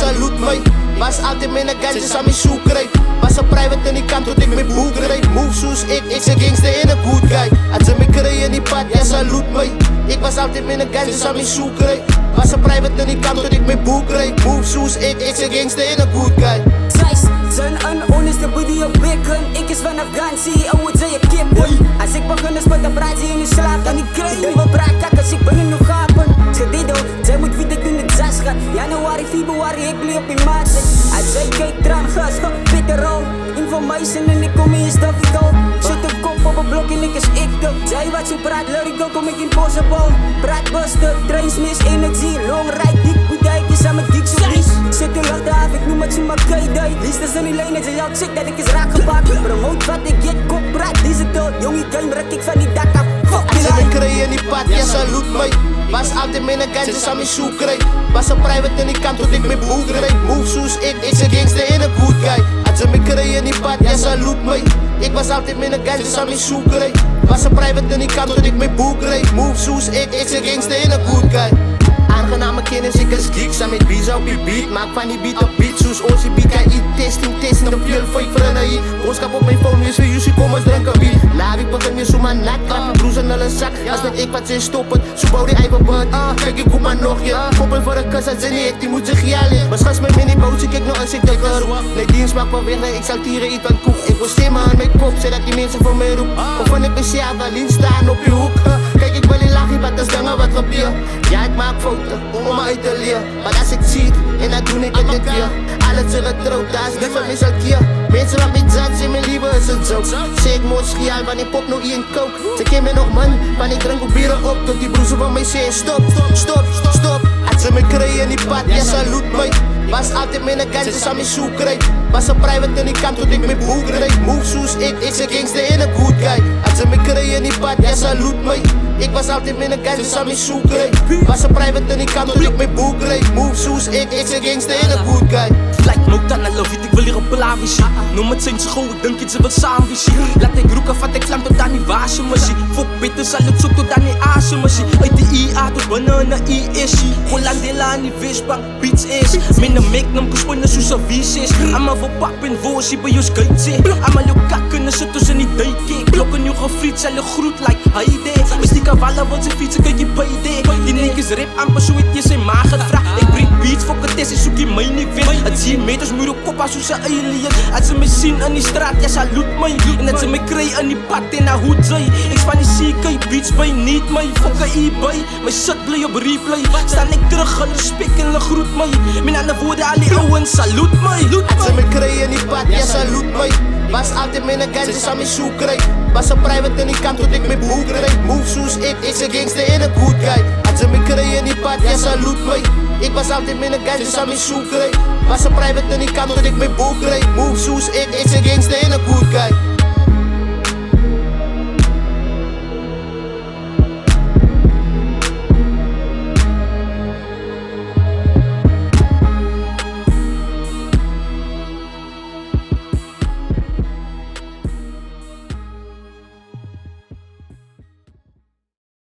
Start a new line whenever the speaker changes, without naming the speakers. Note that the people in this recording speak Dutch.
salut mij. Was altijd mijn gadgets aan mijn zoekrij. Was een private in die kant tot ik mijn boek rijd. Move zoals ik ze gangster in een good guy. Als ze me krijgen in die pad, ja salut mij. Ik was altijd mijn gadgets aan mijn zoekrij. Was een private in die kant tot ik mijn boek rijd. Move zoals ik ze gangster in een good guy.
Zijn een honeste body op bacon. Ik is van Afghanistan, en moet je kippen. Als ik begin is met de praat in je slaap. En ik krijg niet wat braak, als ik begin nog gapen. Schedido, zij moet weten toen het zes gaat. Januari, februari, ik lig op in maart. Als zij kijkt, traan, gas, bitter rood. Information en ik kom in je staffico. Zit een kop op een blok en ik is ik de. Zij wat je praat, lyrical kom ik impossible. Praat busten, trains mis, energie. Long ride, dik, boedijkjes aan mijn dik zo lies. Zit in Lachdaaf, ik noem het je maar K-Day. Liefst is in die lane, ze jouw chick dat ik is raak gepakt. Promote wat ik get, kop, praat, digital. Jongie, game, rak ik van die dak af. Fuck
als ze me krijgen in die pad, ja salut mij. Was altijd mijn gadgets aan mijn zoekrij. Was een private in die kant tot ik mijn boek rijd. Move zoals ik ze gangster in een good guy. Als ze me krijgen in die pad, ja salut mij. Ik was altijd mijn gadgets aan mijn zoekrij. Was een private in die kant tot ik mijn boek rijd. Move zoals ik ze gangster in een good guy. Aangename kennis, ik is geek, samen met Biza op je beat. Maak van die beat op beat, zoals onze beat. Kan je testing, de veel voor je vrienden hier. Boodschap op mijn phone, is voor jullie, kom eens drinken bier. Laat ik begin weer zo maar nat, trap je broers in alle zak. Als met ik wat ze stoppen, zo bouw die eigen bad. Kijk ik hoe maar nog, ja. Koppel voor de kus, als ze niet, die moet zich jalen. Maar schat mijn mini bootje, kijk nog eens ik de girl. Nee, dienst maak wel weg, nee, ik zal tieren iets van koek. Ik wil stemmen aan mijn kop, zodat die mensen voor mij roepen. Of van ik ben zelf alleen staan op je hoek. Kijk, ik wil in lachen, maar dat is dan wat gebeurt. Ja, ik maak fouten om me uit te leren. Maar als ik zie en dan doe ik het niet weer. Alles zullen trouw, daar is niet van mij zo'n keer. Mensen wat met zat zijn, mijn lieve is het zo. Zeg ik mooi schial, want ik pop nog in kook. Ze kennen nog man, want ik drink ook bieren op. Tot die broers van mij zeggen stop, stop, stop. Als ze me krijgen in die pad, ja salut mij. Was altijd mijn gadgets aan mijn zoekrij. Was een private in die kant tot ik mijn boek rijd. Move zoals ik ze gangster in een good guy. Als ze me krijgen in die pad, ja salut mij. Ik was altijd mijn gadgets aan mijn zoekrij. Was een private in die kant tot ik mijn boek rijd. Move zoals ik ze gangster in een good guy.
Lijkt me ook dan, I love it, ik wil hier op Pelavici. Noem het zijn ze gewoon, ik denk iets wat samen visie. Laat ik roeken, vat ik vlam tot aan die wasmachine. Fok bitter, zal het zoek tot aan die asmachine. Uit de IA tot banana IS. Hollandela aan die visbank, beats is. Minder magnum, gesponnen zoals een vies is. Allemaal voor pap en voorzie bij ons gates. Allemaal jouw kakken, zit tussen die deken. Klokken nu gefriet, zal je groet like Heide. Wist die kavallen, want ze fietsen, kijk je payday. Die niggas rip amper, zo het je zijn maag het vraag. Ik breng beats, fok het is, ik zoek je mij niet weer. Het 10 meters muur op kop, als ze alien. Als ze me zien in die straat, ja salut mij. En dat ze me krijgen in die pad en naar hoed zij. Ik span die CK beats bij niet mij. Fokken eBay, mijn shit blij op replay. Staan ik terug, alle respect en groet mij. Mijn andere woorden, al die ouwen, salut mij.
Als ze me krijgen in die pad, ja salut mij. Was altijd mijn gadgets aan mijn zoekrij. Was een private in die kant tot ik mijn boek rijd. Move zoals ik ze gangster in een good guy. Als ze me krijgen in die pad, ja salut mij. Ik was altijd mijn gadgets aan mijn zoekrij. Was een private in die kant tot ik mijn boek rijd. Move zoals ik ze gangster in een good guy.